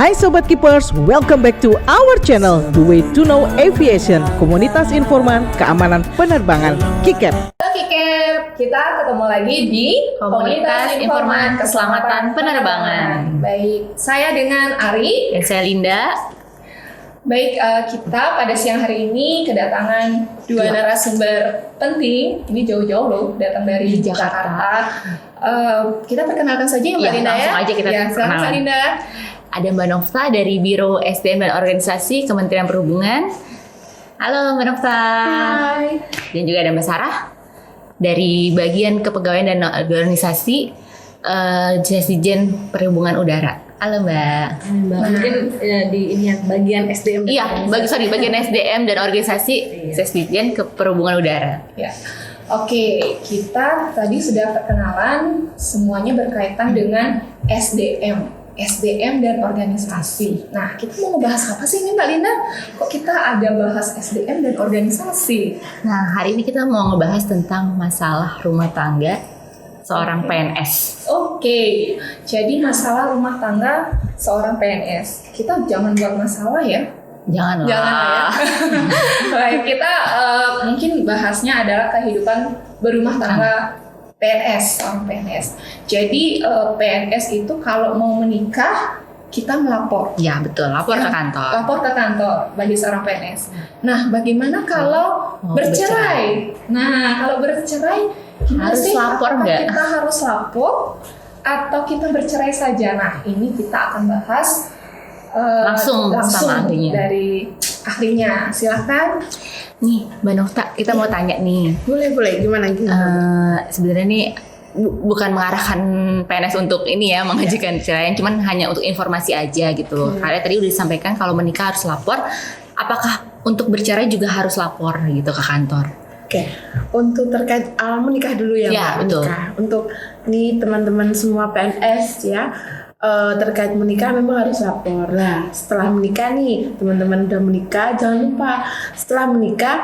Hai Sobat Keepers, welcome back to our channel The Way to Know Aviation, komunitas informan keamanan penerbangan KICAP. Halo KICAP, kita ketemu lagi di Komunitas Informan Keselamatan Penerbangan. Baik, saya dengan Ari. Dan saya Linda. Baik, kita pada siang hari ini kedatangan dua narasumber penting. Ini jauh-jauh loh, datang dari Jakarta. Kita perkenalkan saja ya Mbak Linda ya. Langsung aja kita silakan Mbak Linda. Ada Mbak Nofta dari Biro SDM dan Organisasi Kementerian Perhubungan. Halo Mbak Nofta. Hai. Dan juga ada Mbak Sarah dari Bagian Kepegawaian dan Organisasi Dirjen Perhubungan Udara. Halo Mbak. Mungkin di ini bagian SDM. Iya, bagian SDM dan Organisasi Dirjen Perhubungan Udara. Ya. Oke, kita tadi sudah perkenalan, semuanya berkaitan dengan SDM dan organisasi. Nah, kita mau ngebahas apa sih ini Mbak Linda? Kok kita ada bahas SDM dan organisasi? Nah, hari ini kita mau ngebahas tentang masalah rumah tangga seorang PNS. Oke, jadi masalah rumah tangga seorang PNS. Kita jangan buat masalah ya. Jangan Ya. Baik, kita mungkin bahasnya adalah kehidupan berumah tangga PNS, seorang PNS. Jadi PNS itu kalau mau menikah kita melapor. Ya betul, lapor ke kantor. Lapor ke kantor bagi seorang PNS. Nah, bagaimana kalau bercerai? Nah, kalau bercerai gimana Harus sih? lapor Apakah nggak? kita harus lapor atau kita bercerai saja? Nah, ini kita akan bahas Langsung sama ahlinya. dari ahlinya. Silakan. Nih, Mbak Nofta, kita mau tanya nih. Boleh gimana? Sebenarnya nih bukan mengarahkan PNS untuk ini ya mengajukan perceraian, cuman hanya untuk informasi aja gitu. Karena tadi udah disampaikan kalau menikah harus lapor. Apakah untuk bercerai juga harus lapor gitu ke kantor? Oke, untuk terkait menikah dulu ya. Ya, Mbak. betul. Menikah. Untuk nih teman-teman semua PNS ya, terkait menikah memang harus lapor. Nah, setelah menikah nih, teman-teman udah menikah, jangan lupa setelah menikah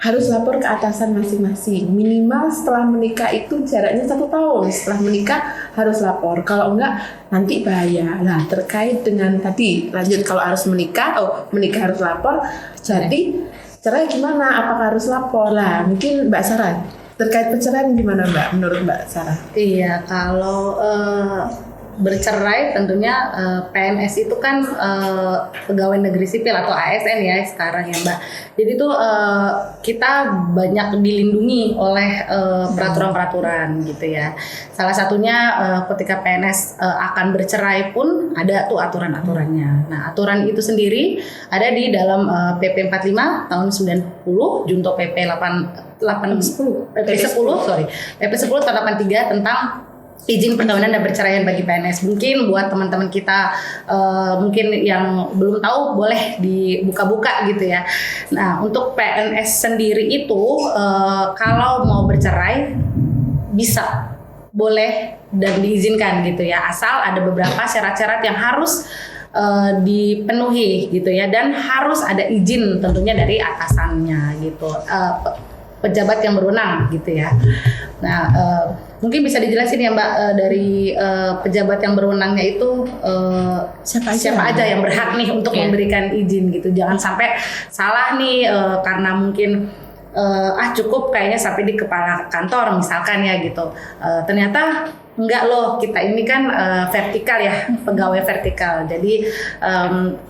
harus lapor ke atasan masing-masing. Minimal setelah menikah itu jaraknya 1 tahun. Setelah menikah harus lapor. Kalau enggak nanti bahaya. Nah, terkait dengan tadi lanjut kalau harus menikah, menikah harus lapor. Jadi cerai gimana? Apakah harus lapor? Lah, mungkin Mbak Sarah terkait perceraian gimana Mbak? Menurut Mbak Sarah? Iya, kalau bercerai tentunya PNS itu kan pegawai negeri sipil atau ASN ya sekarang ya Mbak. Jadi tuh kita banyak dilindungi oleh peraturan-peraturan gitu ya. Salah satunya ketika PNS akan bercerai pun ada tuh aturan-aturannya. Nah, aturan itu sendiri ada di dalam PP 45 tahun 90, Junto PP 10 tahun 83 tentang izin perkawinan dan perceraian bagi PNS. Mungkin buat teman-teman kita mungkin yang belum tahu boleh dibuka-buka gitu ya. Nah, untuk PNS sendiri itu kalau mau bercerai bisa, boleh dan diizinkan gitu ya. Asal ada beberapa syarat-syarat yang harus dipenuhi gitu ya, dan harus ada izin tentunya dari atasannya gitu. Pejabat yang berwenang gitu ya. Nah, mungkin bisa dijelasin ya Mbak dari pejabat yang berwenangnya itu siapa aja yang berhak nih untuk memberikan izin gitu. Jangan sampai salah nih karena mungkin cukup kayaknya sampai di kepala kantor misalkan ya gitu. Ternyata enggak loh, kita ini kan vertikal ya, pegawai vertikal. Jadi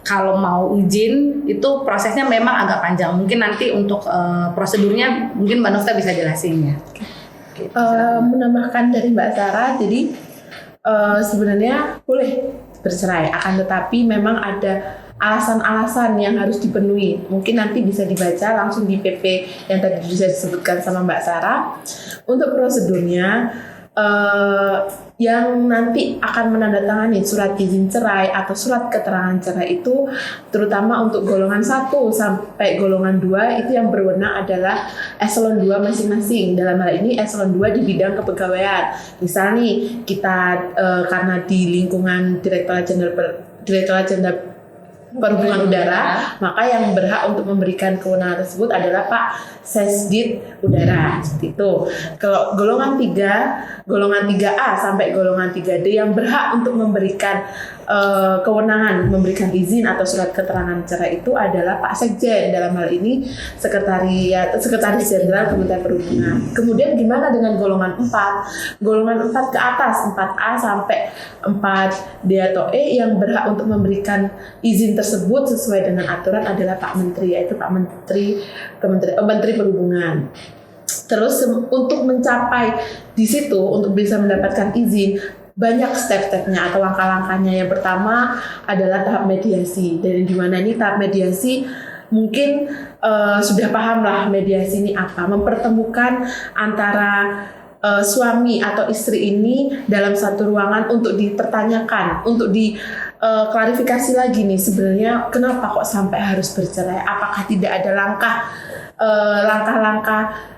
kalau mau izin itu prosesnya memang agak panjang. Mungkin nanti untuk prosedurnya mungkin Mbak Nofta bisa jelasin ya. Menambahkan dari Mbak Sarah, jadi sebenarnya boleh bercerai, akan tetapi memang ada alasan-alasan yang harus dipenuhi. Mungkin nanti bisa dibaca langsung di PP yang tadi bisa disebutkan sama Mbak Sarah. Untuk prosedurnya, yang nanti akan menandatangani surat izin cerai atau surat keterangan cerai itu terutama untuk golongan 1 sampai golongan 2 itu yang berwenang adalah eselon 2 masing-masing. Dalam hal ini eselon 2 di bidang kepegawaian. Misal nih kita karena di lingkungan Direktorat Jenderal Perhubungan Udara, maka yang berhak untuk memberikan kewenangan tersebut adalah Pak Sesdit Udara. Seperti itu. Kalau golongan 3, golongan 3A sampai golongan 3D yang berhak untuk memberikan kewenangan memberikan izin atau surat keterangan cerai itu adalah Pak Sekjen, dalam hal ini Sekretaris Jenderal Kementerian Perhubungan. Kemudian gimana dengan golongan 4? Golongan 4 ke atas, 4A sampai 4D atau E yang berhak untuk memberikan izin tersebut sesuai dengan aturan adalah Pak Menteri, yaitu Pak Menteri Perhubungan. Terus untuk mencapai di situ, untuk bisa mendapatkan izin, banyak step-stepnya atau langkah-langkahnya. Yang pertama adalah tahap mediasi. Dan di mana ini tahap mediasi mungkin sudah paham lah mediasi ini apa. Mempertemukan antara suami atau istri ini dalam satu ruangan untuk dipertanyakan, untuk diklarifikasi lagi nih sebenarnya kenapa kok sampai harus bercerai? Apakah tidak ada langkah-langkah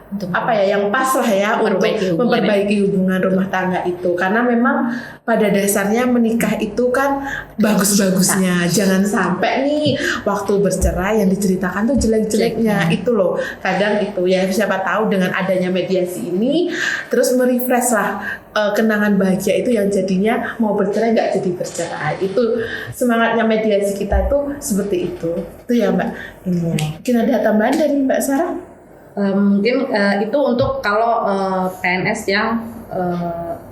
yang pas lah ya untuk memperbaiki hubungan rumah tangga itu, karena memang pada dasarnya menikah itu kan bagus-bagusnya, jangan sampai nih waktu bercerai yang diceritakan tuh jelek-jeleknya itu loh. Kadang itu ya, siapa tahu dengan adanya mediasi ini terus merefresh lah kenangan bahagia itu yang jadinya mau bercerai nggak jadi bercerai. Itu semangatnya mediasi kita itu seperti itu ya Mbak. Mungkin ada tambahan dari Mbak Sarah? Mungkin itu untuk kalau PNS yang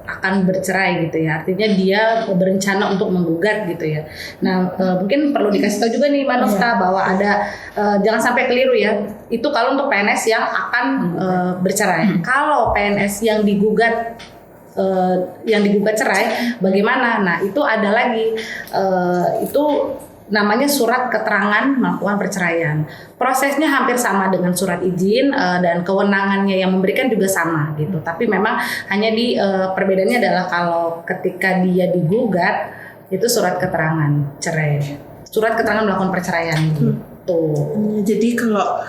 akan bercerai gitu ya, artinya dia berencana untuk menggugat gitu ya. Nah mungkin perlu dikasih tahu juga nih Mbak Nofta bahwa ada jangan sampai keliru ya, itu kalau untuk PNS yang akan bercerai. Kalau PNS yang digugat cerai bagaimana? Nah itu ada lagi itu namanya surat keterangan melakukan perceraian. Prosesnya hampir sama dengan surat izin dan kewenangannya yang memberikan juga sama gitu. Tapi memang hanya di perbedaannya adalah kalau ketika dia digugat itu surat keterangan cerai, surat keterangan melakukan perceraian gitu. Jadi kalau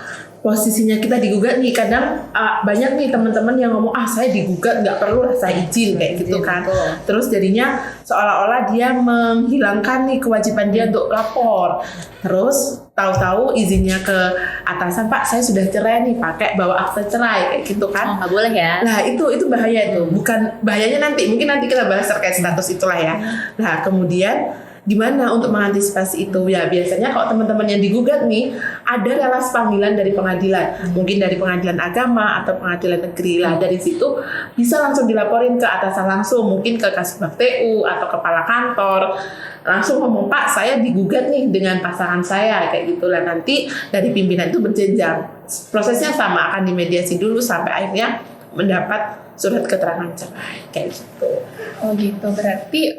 posisinya kita digugat nih, kadang banyak nih teman-teman yang ngomong saya digugat nggak perlu lah saya izin kayak gitu kan. Terus jadinya seolah-olah dia menghilangkan nih kewajiban dia untuk lapor. Terus tahu-tahu izinnya ke atasan, Pak saya sudah cerai nih, pakai bawa akte cerai kayak gitu kan. Nggak boleh ya. Nah itu bahaya itu. Bukan bahayanya mungkin nanti kita bahas terkait status itulah ya. Nah kemudian gimana untuk mengantisipasi itu? Ya biasanya kalau teman-teman yang digugat nih ada relas panggilan dari pengadilan, mungkin dari pengadilan agama atau pengadilan negeri lah. Dari situ bisa langsung dilaporin ke atasan langsung, mungkin ke Kasubag TU atau kepala kantor, langsung ngomong Pak saya digugat nih dengan pasangan saya kayak gitulah. Nanti dari pimpinan itu berjenjang, prosesnya sama, akan dimediasi dulu sampai akhirnya mendapat surat keterangan cerai kayak gitu. Oh gitu, berarti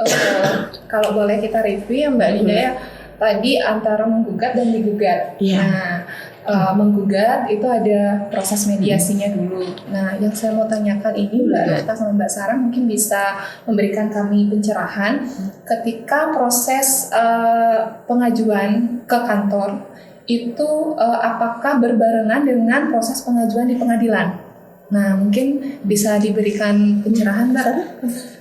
kalau boleh kita review ya Mbak Linda ya, tadi antara menggugat dan digugat. Nah, menggugat itu ada proses mediasinya dulu. Nah, yang saya mau tanyakan ini Mbak Nofta sama Mbak Sarah mungkin bisa memberikan kami pencerahan ketika proses pengajuan ke kantor itu apakah berbarengan dengan proses pengajuan di pengadilan? Nah, mungkin bisa diberikan pencerahan Mbak?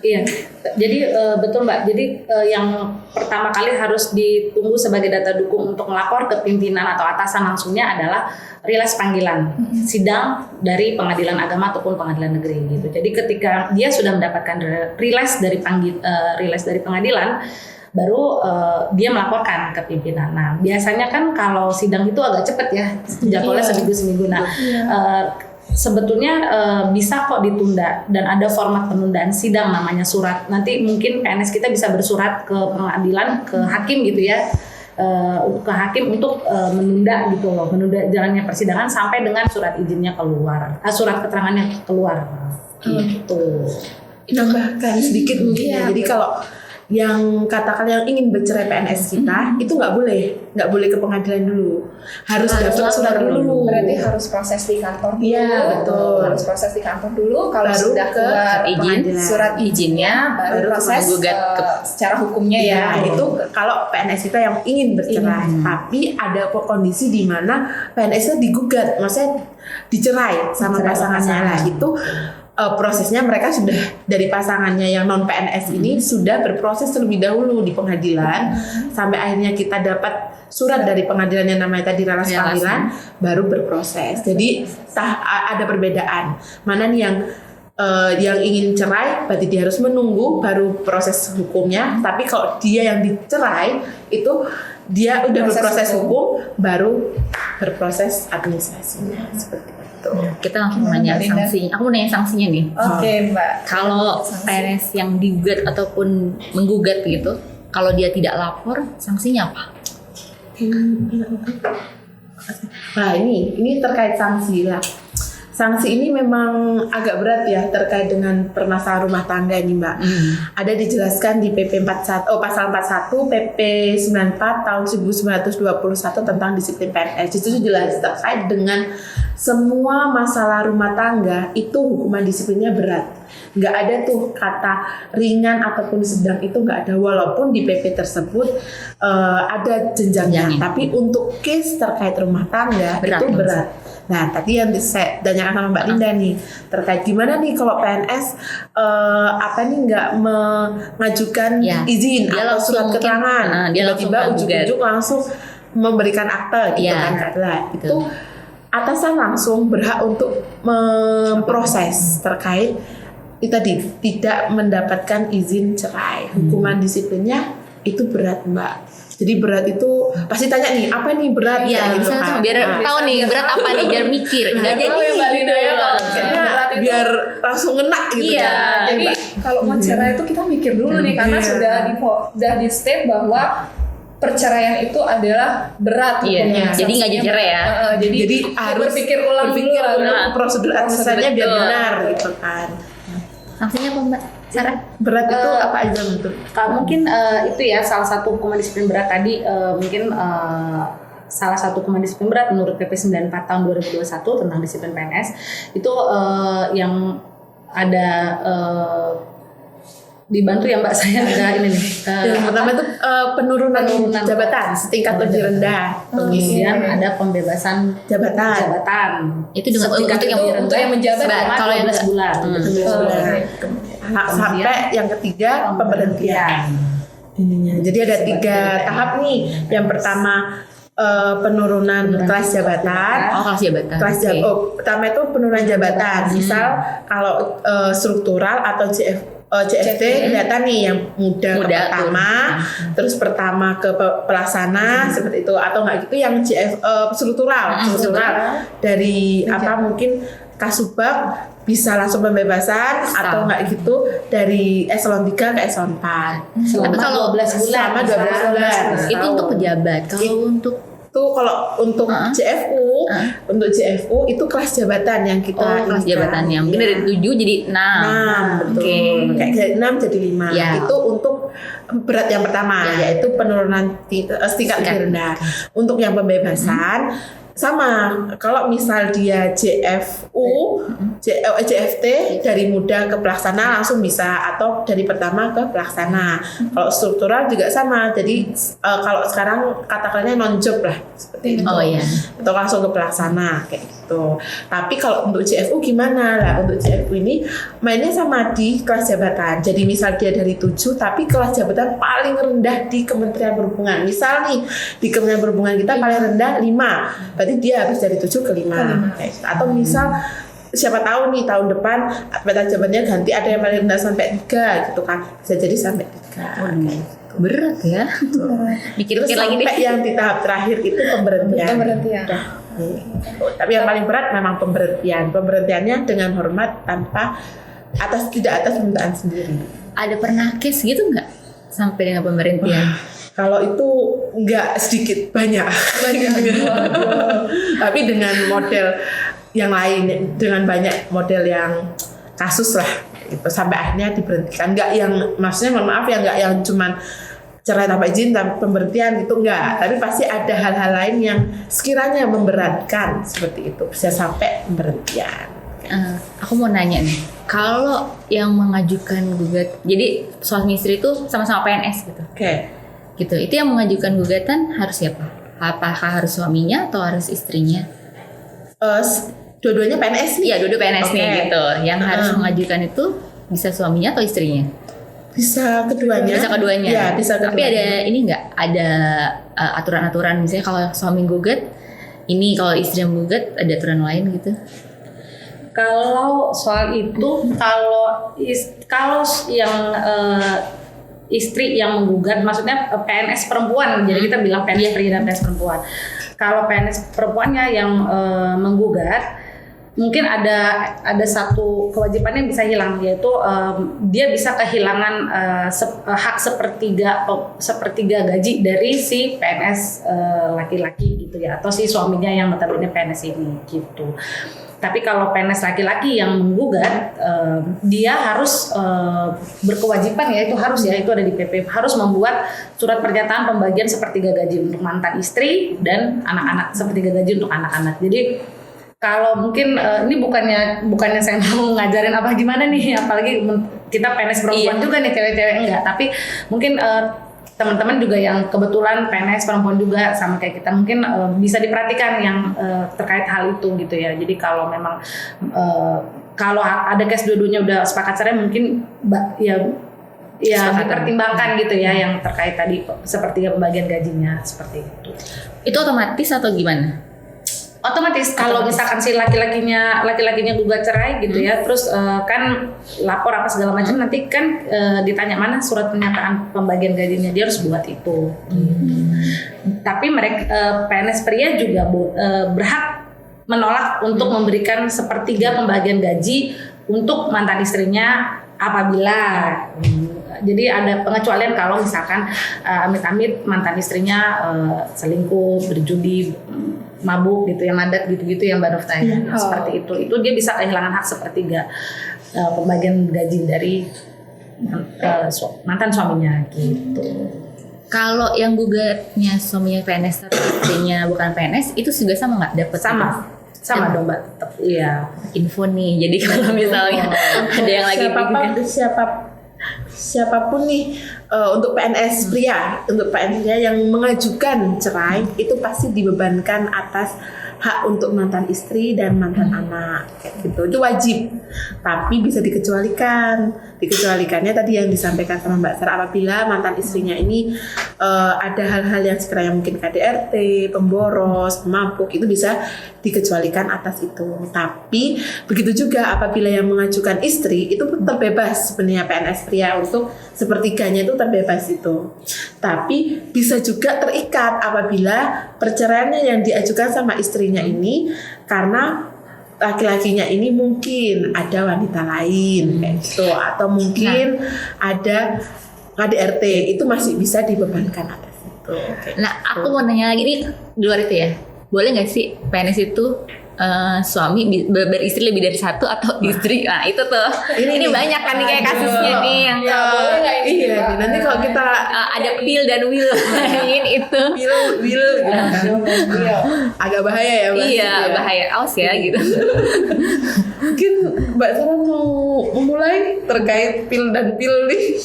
Iya, jadi betul Mbak. Jadi yang pertama kali harus ditunggu sebagai data dukung untuk melapor ke pimpinan atau atasan langsungnya adalah rilis panggilan sidang dari pengadilan agama ataupun pengadilan negeri gitu. Jadi ketika dia sudah mendapatkan rilis dari pengadilan, baru dia melaporkan ke pimpinan. Nah, biasanya kan kalau sidang itu agak cepat ya, jadwalnya seminggu. Nah, sebetulnya bisa kok ditunda dan ada format penundaan sidang namanya surat. Nanti mungkin PNS kita bisa bersurat ke pengadilan, ke hakim gitu ya, ke hakim untuk menunda gitu loh, menunda jalannya persidangan sampai dengan surat izinnya keluar, surat keterangannya keluar gitu. Nambahkan sedikit mungkin ya. Jadi kalau yang katakan yang ingin bercerai PNS kita itu nggak boleh ke pengadilan dulu, harus dapat surat dulu. Berarti harus proses di kantor dulu. Iya betul. Harus proses di kantor dulu. Kalau baru sudah keluar surat izinnya, baru proses secara hukumnya ya. Itu kalau PNS kita yang ingin bercerai. Tapi ada kondisi di mana PNS-nya digugat, maksudnya dicerai sama pasangannya lah. Itu prosesnya mereka sudah dari pasangannya yang non PNS ini sudah berproses terlebih dahulu di pengadilan sampai akhirnya kita dapat surat dari pengadilan yang namanya tadi relas panggilan baru berproses. Jadi ada perbedaan. Mana nih yang ingin cerai berarti dia harus menunggu baru proses hukumnya. Tapi kalau dia yang dicerai itu dia udah berproses hukum baru berproses administrasinya seperti itu. Kita langsung nanya sanksi. Aku mau nanya sanksinya nih. Oke, Mbak. Kalau PNS yang digugat ataupun menggugat gitu, kalau dia tidak lapor, sanksinya apa? Nah ini terkait sanksi lah. Sanksi ini memang agak berat ya terkait dengan permasalahan rumah tangga ini Mbak. Ada dijelaskan di PP 41, pasal 41 PP 94 tahun 1921 tentang disiplin PNS. Itu jelas terkait dengan semua masalah rumah tangga itu hukuman disiplinnya berat. Nggak ada tuh kata ringan ataupun sedang, itu nggak ada, walaupun di PP tersebut ada jenjangnya. Tapi untuk case terkait rumah tangga berat, itu berat. Nah, tadi yang saya tanyakan sama Mbak Linda nih terkait gimana nih kalau PNS nggak mengajukan izin dia atau surat keterangan, tiba-tiba ujuk-ujuk langsung memberikan akte gitu kan, itu atasan langsung berhak untuk memproses terkait itu tadi tidak mendapatkan izin cerai. Hukuman disiplinnya itu berat Mbak. Jadi berat itu pasti tanya nih apa nih berat ya gitu kan. Biar tahu nih berat apa nih, biar mikir nggak jadi Mbak Linda ya biar langsung ngena gitu kan. Jadi kalau mau cerai itu kita mikir dulu nih karena sudah di state bahwa perceraian itu adalah berat hukumnya. Jadi nggak jadi cerai ya. Jadi harus berpikir ulang prosedur administrasinya biar benar gitu kan. Sanksinya apa Mbak Sarah? Berat itu apa aja bentuk? Mungkin itu ya salah satu hukuman disiplin berat tadi mungkin salah satu hukuman disiplin berat menurut PP 94 tahun 2021 tentang disiplin PNS itu yang ada dibantu ya Mbak, saya ada ini nih. Yang pertama itu penurunan jabatan setingkat lebih rendah. Kemudian ada pembebasan jabatan. Itu dengan untuk yang menjabat kalau yang 12 bulan. Sampai yang ketiga pemberhentian. Jadi ada 3 tahap nih. Yang pertama penurunan kelas jabatan. Pertama itu penurunan jabatan. Misal kalau struktural atau CFT kelihatan nih yang muda ke pertama, terus pertama ke pelaksana seperti itu, atau enggak gitu yang struktural dari mungkin Kasubag bisa langsung pembebasan atau enggak gitu dari eselon 3 ke eselon 4 selama 12 bulan. Itu untuk pejabat. Kalau untuk CFU, untuk CFU itu kelas jabatan yang kita kelas jabatannya mungkin dari 7 jadi 6. Betul. Kayak dari 6 jadi 5. Itu untuk berat yang pertama yaitu penurunan tingkat lebih rendah. Untuk yang pembebasan sama, kalau misal dia CFU, CFT dari muda ke pelaksana langsung bisa, atau dari pertama ke pelaksana. Kalau struktural juga sama, jadi kalau sekarang katakannya non job lah seperti itu, atau langsung ke pelaksana kayak gitu. Tapi kalau untuk CFU gimana lah? Untuk CFU ini mainnya sama di kelas jabatan. Jadi misal dia dari 7 tapi kelas jabatan paling rendah di Kementerian Perhubungan. Misal nih di Kementerian Perhubungan kita paling rendah 5. Berarti dia harus dari 7 ke 5. Atau misal siapa tahu nih tahun depan batas jabatannya ganti, ada yang paling rendah sampai 3 gitu kan. Bisa jadi sampai 3. Berat ya. Mikir-mikir lagi deh. Yang di tahap terakhir itu pemberhentian. Tapi yang paling berat memang pemberhentian. Pemberhentiannya dengan hormat tanpa tidak atas permintaan sendiri. Ada pernah case gitu nggak sampai dengan pemberhentian? Kalau itu nggak sedikit, banyak. Tapi dengan model yang lain, dengan banyak model yang kasus lah, gitu, sampai akhirnya diberhentikan. Nggak yang, maksudnya mohon maaf ya, nggak yang cuman cerai tanpa izin, tanpa pemberhentian gitu, enggak. Tapi pasti ada hal-hal lain yang sekiranya memberatkan seperti itu, bisa sampai pemberhentian. Aku mau nanya nih, kalau yang mengajukan gugat, jadi suami istri itu sama-sama PNS gitu. Gitu. Itu yang mengajukan gugatan harus siapa? Apakah harus suaminya atau harus istrinya? dua-duanya PNS nih. Iya, dua PNS nih Oke. gitu. Yang harus mengajukan itu bisa suaminya atau istrinya? Bisa keduanya. Bisa keduanya. Iya, bisa keduanya. Tapi ada ini nggak? Ada aturan-aturan misalnya kalau suami gugat, ini kalau istri yang gugat ada aturan lain gitu? Kalau soal itu, kalau yang istri yang menggugat, maksudnya PNS perempuan, jadi kita bilang PNS pria dan PNS perempuan. Kalau PNS perempuannya yang menggugat, mungkin ada satu kewajiban yang bisa hilang, yaitu dia bisa kehilangan hak sepertiga gaji dari si PNS laki-laki gitu ya, atau si suaminya yang notabene PNS ini gitu. Tapi kalau PNS laki-laki yang menggugat, dia harus berkewajiban ya, itu ada di PP, harus membuat surat pernyataan pembagian sepertiga gaji untuk mantan istri dan anak-anak, sepertiga gaji untuk anak-anak. Jadi kalau mungkin ini bukannya saya mau ngajarin apa gimana nih, apalagi kita PNS perempuan juga nih, cewek-cewek enggak, tapi mungkin teman-teman juga yang kebetulan PNS perempuan juga sama kayak kita, mungkin bisa diperhatikan yang terkait hal itu gitu ya. Jadi kalau memang kalau ada case dua-duanya udah sepakat cerai, mungkin ya dipertimbangkan gitu ya, yang terkait tadi seperti pembagian gajinya seperti itu. Itu otomatis atau gimana? Otomatis kalau misalkan si laki-lakinya gugat cerai gitu ya, terus kan lapor apa segala macam, nanti kan ditanya mana surat pernyataan pembagian gajinya, dia harus buat itu. Tapi mereka PNS pria juga berhak menolak untuk memberikan sepertiga pembagian gaji untuk mantan istrinya apabila jadi ada pengecualian kalau misalkan amit-amit mantan istrinya selingkuh, berjudi, mabuk gitu, yang madat gitu-gitu yang Mbak Nofta ya. Seperti itu dia bisa kehilangan hak sepertiga pembagian gaji dari mantan suaminya gitu. Kalau yang gugatnya suaminya PNS tapi istrinya bukan PNS, itu juga sama nggak dapat? Sama dong Mbak, tetap iya. Info nih, jadi kalau misalnya ada yang lagi siapapun nih untuk PNS pria, yang mengajukan cerai itu pasti dibebankan atas hak untuk mantan istri dan mantan anak kayak gitu, itu wajib. Tapi bisa dikecualikannya tadi yang disampaikan sama Mbak Sarah, apabila mantan istrinya ini ada hal-hal yang sekiranya mungkin KDRT, pemboros, pemabuk, itu bisa dikecualikan atas itu. Tapi begitu juga apabila yang mengajukan istri itu terbebas sebenarnya, PNS pria untuk sepertiganya itu terbebas itu. Tapi bisa juga terikat apabila perceraiannya yang diajukan sama istrinya ini karena laki-lakinya ini mungkin ada wanita lain kayak gitu, atau mungkin ada KDRT, itu masih bisa dibebankan atas itu. Nah, aku mau nanya lagi nih, di luar itu ya, boleh nggak sih PNS itu suami beristri lebih dari satu atau istri? Nah itu tuh, ini banyak kan nih kayak kasusnya nih yang boleh nggak ini? Iya, nanti kalau kita ada pil dan will ingin itu will agak bahaya ya Mbak. iya bahaya, awas ya gitu. Mungkin Mbak Sarah mau memulai terkait pil dan pil nih.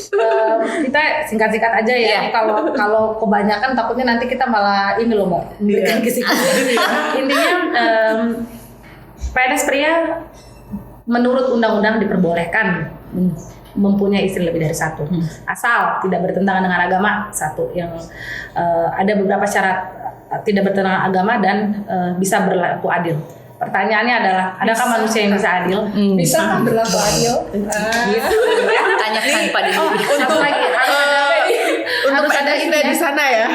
Kita singkat-singkat aja ya. Ini kalau kebanyakan takutnya nanti kita malah ini loh Mbak, memberikan kesimpulan. Intinya PNS pria menurut undang-undang diperbolehkan mempunyai istri lebih dari satu, asal tidak bertentangan dengan agama satu. Yang ada beberapa syarat tidak bertentangan agama dan bisa berlaku adil. Pertanyaannya adalah, adakah manusia yang bisa adil? Bisa kan berlaku adil? Gitu. Tanyakan pada diri. Satu lagi harus ada ini di sana ya.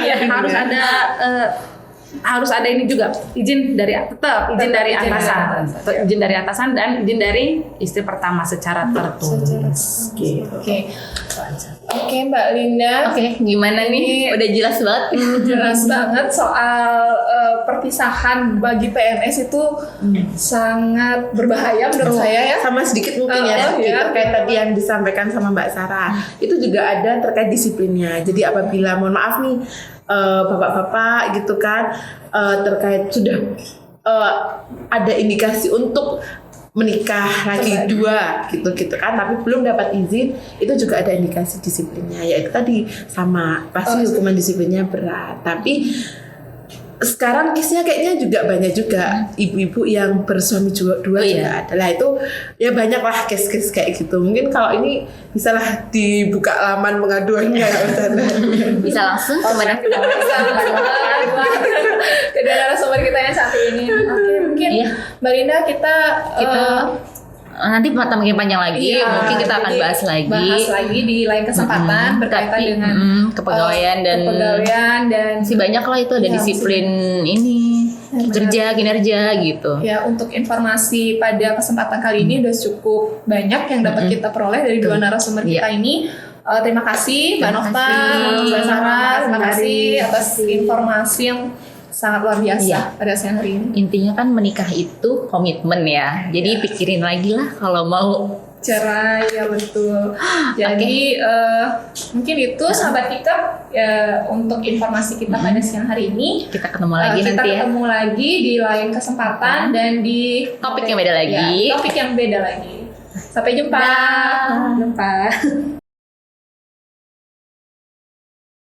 Harus ada ini juga, izin dari atasan, izin dari atasan dan izin dari istri pertama secara tertulis. Oke, Mbak Linda. Oke, gimana nih? Udah jelas banget. Jelas banget soal perpisahan bagi PNS itu sangat berbahaya menurut saya ya. Sama sedikit mungkin terkait tadi yang disampaikan sama Mbak Sarah, itu juga ada terkait disiplinnya. Jadi apabila mohon maaf nih bapak-bapak gitu kan, terkait sudah ada indikasi untuk menikah lagi dua gitu kan, tapi belum dapat izin, itu juga ada indikasi disiplinnya, yaitu tadi sama pasti hukuman disiplinnya berat. Tapi sekarang case-nya kayaknya juga banyak juga ibu-ibu yang bersuami dua Oh, juga iya. adalah itu ya banyak lah case-case kayak gitu. Mungkin kalau ini bisalah dibuka laman pengaduannya ya Ustazah. Bisa langsung kemana? Kedua narasumber kita yang satu ini. Oke, mungkin Iya. Mbak Linda kita Nanti makin panjang lagi, iya, mungkin kita akan jadi bahas lagi. bahas lagi di lain kesempatan berkaitan Tapi, dengan kepegawaian dan kepegawaian dan masih banyak lah itu ada Iya, disiplin ini kerja kinerja gitu. ya untuk informasi pada kesempatan kali ini udah cukup banyak yang dapat kita peroleh dari dua narasumber kita ini. Terima kasih Mbak Nofta, Mbak Sarah, terima kasih atas informasi yang sangat luar biasa Iya. pada siang hari ini. Intinya kan menikah itu komitmen ya. Jadi pikirin lagi lah kalau mau. Cerai ya betul. Jadi mungkin itu sahabat kita ya, untuk informasi kita pada siang hari ini. Kita ketemu lagi Kita nanti ya. ketemu lagi di lain kesempatan dan di Topik yang beda lagi. Ya, topik yang beda lagi. Sampai jumpa. Dah. Jumpa.